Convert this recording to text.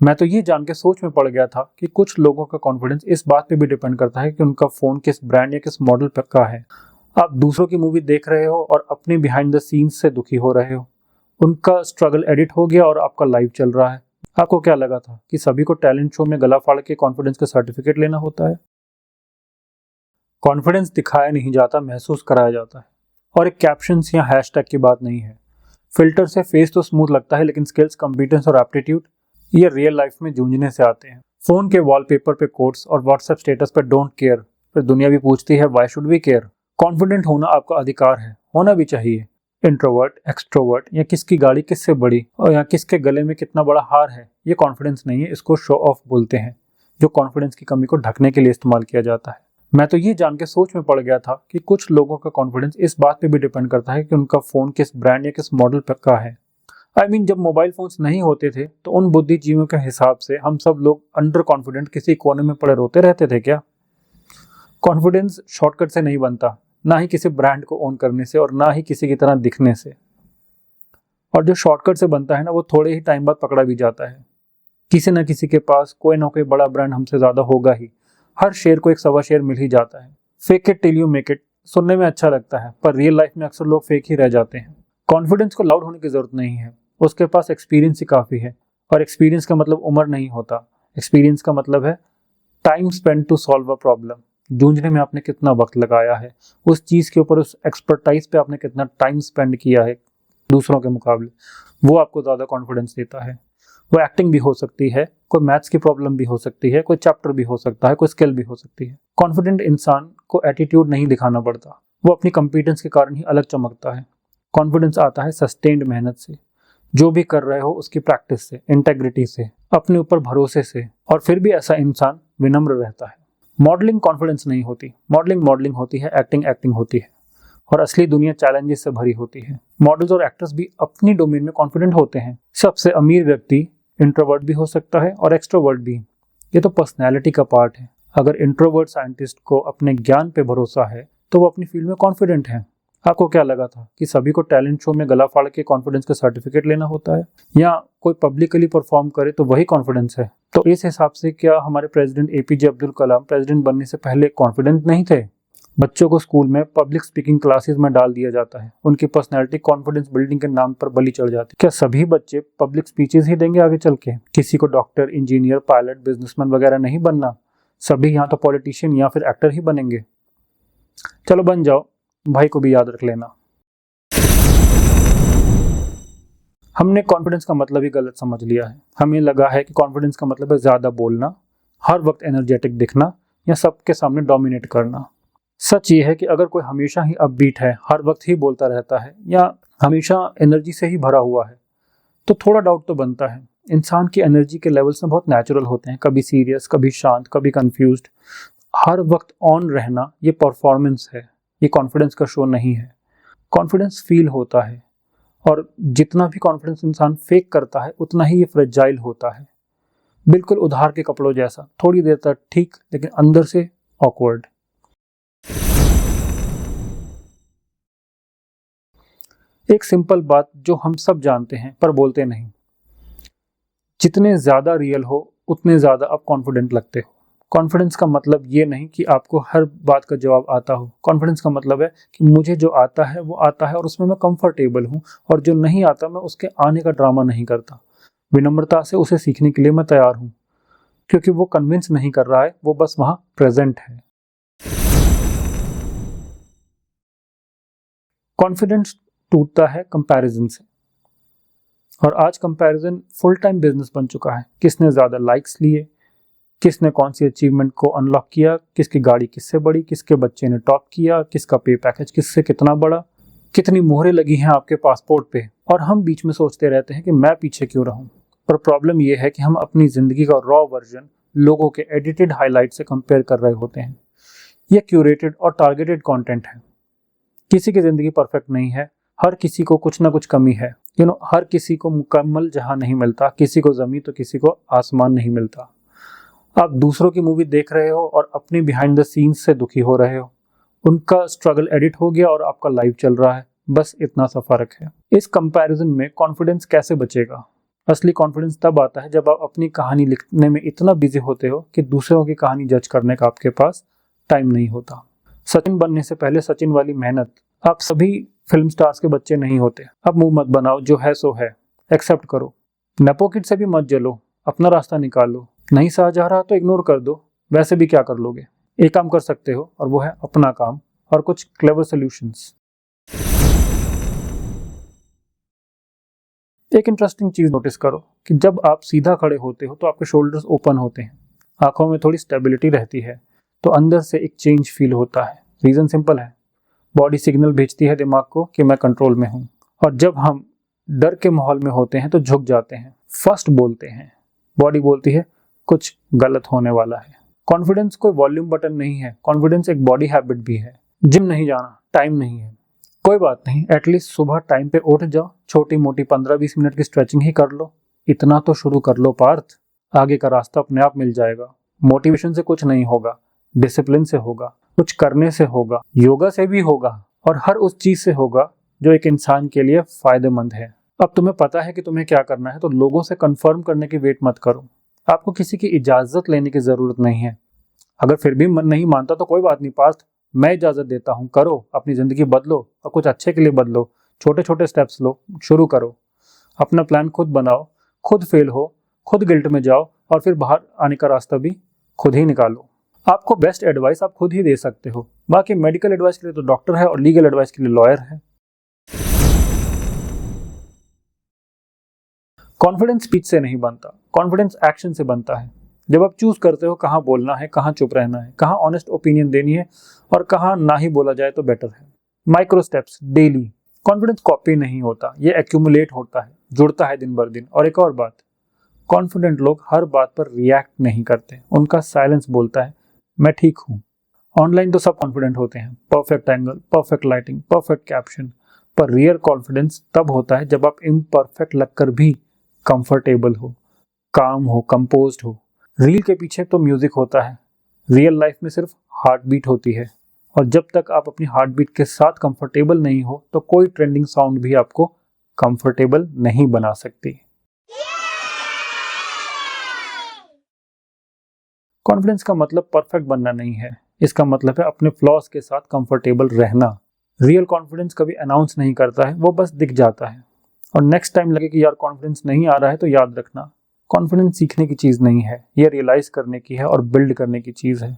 मैं तो ये जान के सोच में पड़ गया था कि कुछ लोगों का कॉन्फिडेंस इस बात पे भी डिपेंड करता है कि उनका फ़ोन किस ब्रांड या किस मॉडल पे का है। आप दूसरों की मूवी देख रहे हो और अपने बिहाइंड द सीन्स से दुखी हो रहे हो। उनका स्ट्रगल एडिट हो गया और आपका लाइव चल रहा है। आपको क्या लगा था कि सभी को टैलेंट शो में गला फाड़ के कॉन्फिडेंस का सर्टिफिकेट लेना होता है? कॉन्फिडेंस दिखाया नहीं जाता, महसूस कराया जाता है। और एक कैप्शंस या हैशटैग की बात नहीं है। फिल्टर से फेस तो स्मूथ लगता है, लेकिन स्किल्स, कॉम्पिटेंस और एप्टीट्यूड ये रियल लाइफ में जूझने से आते हैं। फोन के वॉलपेपर पे कोट्स और व्हाट्सएप स्टेटस पे डोंट केयर, फिर दुनिया भी पूछती है why should we care. Confident होना आपका अधिकार है, होना भी चाहिए। इंट्रोवर्ट, एक्सट्रोवर्ट या किसकी गाड़ी किससे बड़ी और या किसके गले में कितना बड़ा हार है, ये कॉन्फिडेंस नहीं है, इसको शो ऑफ बोलते हैं, जो कॉन्फिडेंस की कमी को ढकने के लिए इस्तेमाल किया जाता है। मैं तो ये जान के सोच में पड़ गया था कि कुछ लोगों का कॉन्फिडेंस इस बात पे भी डिपेंड करता है कि उनका फ़ोन किस ब्रांड या किस मॉडल का है। जब मोबाइल फोन्स नहीं होते थे तो उन बुद्धिजीवियों के हिसाब से हम सब लोग अंडर कॉन्फिडेंट किसी कोने में पड़े रोते रहते थे क्या? कॉन्फिडेंस शॉर्टकट से नहीं बनता, ना ही किसी ब्रांड को ओन करने से और ना ही किसी की तरह दिखने से। और जो शॉर्टकट से बनता है ना, वो थोड़े ही टाइम बाद पकड़ा भी जाता है। किसी न किसी के पास कोई ना कोई बड़ा ब्रांड हमसे ज़्यादा होगा ही। हर शेर को एक सवा शेर मिल ही जाता है। Fake it till you make it सुनने में अच्छा लगता है, पर रियल लाइफ में अक्सर लोग फेक ही रह जाते हैं। कॉन्फिडेंस को लाउड होने की ज़रूरत नहीं है, उसके पास एक्सपीरियंस ही काफ़ी है। और एक्सपीरियंस का मतलब उम्र नहीं होता। एक्सपीरियंस का मतलब है time spend to solve a problem. जूझने में आपने कितना वक्त लगाया है, उस चीज़ के ऊपर, उस एक्सपर्टाइज पे आपने कितना टाइम स्पेंड किया है दूसरों के मुकाबले, वो आपको ज़्यादा कॉन्फिडेंस देता है। वो एक्टिंग भी हो सकती है, कोई मैथ्स की प्रॉब्लम भी हो सकती है, कोई चैप्टर भी हो सकता है, कोई स्किल भी हो सकती है। कॉन्फिडेंट इंसान को एटीट्यूड नहीं दिखाना पड़ता, वो अपनी कंपिटेंस के कारण ही अलग चमकता है। कॉन्फिडेंस आता है सस्टेन्ड मेहनत से, जो भी कर रहे हो उसकी प्रैक्टिस से, इंटेग्रिटी से, अपने ऊपर भरोसे से। और फिर भी ऐसा इंसान विनम्र रहता है। मॉडलिंग कॉन्फिडेंस नहीं होती, मॉडलिंग मॉडलिंग होती है, एक्टिंग एक्टिंग होती है। और असली दुनिया चैलेंजेस से भरी होती है। मॉडल्स और एक्टर्स भी अपनी डोमेन में कॉन्फिडेंट होते हैं। सबसे अमीर व्यक्ति इंट्रोवर्ट भी हो सकता है और एक्सट्रोवर्ट भी। ये तो पर्सनैलिटी का पार्ट है। अगर इंट्रोवर्ट साइंटिस्ट को अपने ज्ञान पे भरोसा है तो वो अपनी फील्ड में कॉन्फिडेंट है। आपको क्या लगा था कि सभी को टैलेंट शो में गला फाड़ के कॉन्फिडेंस का सर्टिफिकेट लेना होता है, या कोई पब्लिकली परफॉर्म करे तो वही कॉन्फिडेंस है? तो इस हिसाब से क्या हमारे president APJ Abdul Kalam president बनने से पहले कॉन्फिडेंट नहीं थे? बच्चों को स्कूल में पब्लिक स्पीकिंग क्लासेस में डाल दिया जाता है, उनकी पर्सनैलिटी कॉन्फिडेंस बिल्डिंग के नाम पर बलि चढ़ जाती है। क्या सभी बच्चे पब्लिक स्पीचेस ही देंगे आगे चल के? किसी को डॉक्टर, इंजीनियर, पायलट, बिजनेसमैन वगैरह नहीं बनना। सभी यहाँ तो पॉलिटिशियन या फिर एक्टर ही बनेंगे। चलो बन जाओ, भाई को भी याद रख लेना। हमने कॉन्फिडेंस का मतलब ही गलत समझ लिया है। हमें लगा है कि कॉन्फिडेंस का मतलब है ज़्यादा बोलना, हर वक्त एनर्जेटिक दिखना या सबके सामने डोमिनेट करना। सच ये है कि अगर कोई हमेशा ही अपबीट है, हर वक्त ही बोलता रहता है या हमेशा एनर्जी से ही भरा हुआ है, तो थोड़ा डाउट तो बनता है। इंसान की एनर्जी के लेवल्स में बहुत नेचुरल होते हैं, कभी सीरियस, कभी शांत, कभी कंफ्यूज्ड। हर वक्त ऑन रहना ये परफॉर्मेंस है, ये कॉन्फिडेंस का शो नहीं है। कॉन्फिडेंस फील होता है, और जितना भी कॉन्फिडेंस इंसान फेक करता है उतना ही ये फ्रेजाइल होता है। बिल्कुल उधार के कपड़ों जैसा, थोड़ी देर तक ठीक, लेकिन अंदर से ऑकवर्ड। एक सिंपल बात जो हम सब जानते हैं पर बोलते नहीं, जितने ज़्यादा रियल हो उतने ज़्यादा आप कॉन्फिडेंट लगते हो। कॉन्फिडेंस का मतलब ये नहीं कि आपको हर बात का जवाब आता हो। कॉन्फिडेंस का मतलब है कि मुझे जो आता है वो आता है और उसमें मैं कंफर्टेबल हूँ, और जो नहीं आता मैं उसके आने का ड्रामा नहीं करता। विनम्रता से उसे सीखने के लिए मैं तैयार हूँ, क्योंकि वो कन्विंस नहीं कर रहा है, वो बस वहाँ प्रेजेंट है। कॉन्फिडेंस टूटता है कंपैरिजन से, और आज कंपैरिजन फुल टाइम बिजनेस बन चुका है। किसने ज़्यादा लाइक्स लिए, किसने कौन सी अचीवमेंट को अनलॉक किया, किसकी गाड़ी किससे बड़ी, किसके बच्चे ने टॉप किया, किसका पे पैकेज किससे कितना बड़ा, कितनी मोहरें लगी हैं आपके पासपोर्ट पे, और हम बीच में सोचते रहते हैं कि मैं पीछे क्यों रहूं। पर प्रॉब्लम यह है कि हम अपनी ज़िंदगी का रॉ वर्जन लोगों के एडिटेड हाईलाइट से कंपेयर कर रहे होते हैं। यह क्यूरेटेड और टारगेटेड कंटेंट है। किसी की ज़िंदगी परफेक्ट नहीं है, हर किसी को कुछ ना कुछ कमी है। हर किसी को मुकम्मल जहां नहीं मिलता, किसी को ज़मीन तो किसी को आसमान नहीं मिलता। आप दूसरों की मूवी देख रहे हो और अपने बिहाइंड द सीन्स से दुखी हो रहे हो। उनका स्ट्रगल एडिट हो गया और आपका लाइव चल रहा है, बस इतना सा फर्क है। इस कंपैरिजन में कॉन्फिडेंस कैसे बचेगा? असली कॉन्फिडेंस तब आता है जब आप अपनी कहानी लिखने में इतना बिजी होते हो कि दूसरों की कहानी जज करने का आपके पास टाइम नहीं होता। सचिन बनने से पहले सचिन वाली मेहनत, आप सभी फिल्म स्टार्स के बच्चे नहीं होते। अब मुंह मत बनाओ, जो है सो है, एक्सेप्ट करो। नेपोकिड से भी मत जलो, अपना रास्ता निकालो। नहीं सहा जा रहा तो इग्नोर कर दो, वैसे भी क्या कर लोगे। एक काम कर सकते हो और वो है अपना काम और कुछ क्लेवर सॉल्यूशंस। एक इंटरेस्टिंग चीज नोटिस करो कि जब आप सीधा खड़े होते हो तो आपके शोल्डर्स ओपन होते हैं, आंखों में थोड़ी स्टेबिलिटी रहती है, तो अंदर से एक चेंज फील होता है। रीजन सिंपल है, बॉडी सिग्नल भेजती है दिमाग को कि मैं कंट्रोल में हूँ। और जब हम डर के माहौल में होते हैं तो झुक जाते हैं, फर्स्ट बोलते हैं, बॉडी बोलती है कुछ गलत होने वाला है। कॉन्फिडेंस कोई वॉल्यूम बटन नहीं है, कॉन्फिडेंस एक बॉडी हैबिट भी है। जिम नहीं जाना, टाइम नहीं है, कोई बात नहीं, एटलीस्ट सुबह टाइम पे उठ जाओ, छोटी मोटी 15-20 मिनट की स्ट्रेचिंग ही कर लो। इतना तो शुरू कर लो पार्थ, आगे का रास्ता अपने आप मिल जाएगा। मोटिवेशन से कुछ नहीं होगा, डिसिप्लिन से होगा, कुछ करने से होगा, योगा से भी होगा, और हर उस चीज से होगा जो एक इंसान के लिए फायदेमंद है। अब तुम्हें पता है कि तुम्हें क्या करना है, तो लोगों से कंफर्म करने की वेट मत करो। आपको किसी की इजाजत लेने की जरूरत नहीं है। अगर फिर भी मन नहीं मानता तो कोई बात नहीं पार्थ, मैं इजाजत देता हूँ, करो, अपनी जिंदगी बदलो और कुछ अच्छे के लिए बदलो। छोटे छोटे स्टेप्स लो, शुरू करो, अपना प्लान खुद बनाओ, खुद फेल हो, खुद गिल्ट में जाओ और फिर बाहर आने का रास्ता भी खुद ही निकालो। आपको बेस्ट एडवाइस आप खुद ही दे सकते हो, बाकी मेडिकल एडवाइस के लिए तो डॉक्टर है और लीगल एडवाइस के लिए लॉयर है। कॉन्फिडेंस स्पीच से नहीं बनता, कॉन्फिडेंस एक्शन से बनता है। जब आप चूज करते हो कहाँ बोलना है, कहाँ चुप रहना है, कहाँ ऑनेस्ट ओपिनियन देनी है और कहाँ ना ही बोला जाए तो बेटर है। Micro steps daily. Confidence copy नहीं होता, ये एक्यूमुलेट होता है, जुड़ता है दिन भर दिन। और एक और बात, कॉन्फिडेंट लोग हर बात पर रिएक्ट नहीं करते, उनका साइलेंस बोलता है मैं ठीक हूँ। ऑनलाइन तो सब कॉन्फिडेंट होते हैं, perfect angle, perfect lighting, perfect caption, पर रियल कॉन्फिडेंस तब होता है जब आप इम्परफेक्ट लगकर भी कंफर्टेबल हो, काम हो, कंपोज्ड हो। रील के पीछे तो म्यूजिक होता है, रियल लाइफ में सिर्फ हार्ट बीट होती है। और जब तक आप अपनी हार्ट बीट के साथ कंफर्टेबल नहीं हो तो कोई ट्रेंडिंग साउंड भी आपको कंफर्टेबल नहीं बना सकती। कॉन्फिडेंस का मतलब परफेक्ट बनना नहीं है, इसका मतलब है अपने फ्लॉज के साथ कंफर्टेबल रहना। रियल कॉन्फिडेंस कभी अनाउंस नहीं करता है, वो बस दिख जाता है। और नेक्स्ट टाइम लगे कि यार कॉन्फिडेंस नहीं आ रहा है तो याद रखना, कॉन्फिडेंस सीखने की चीज़ नहीं है, ये रियलाइज करने की है और बिल्ड करने की चीज़ है।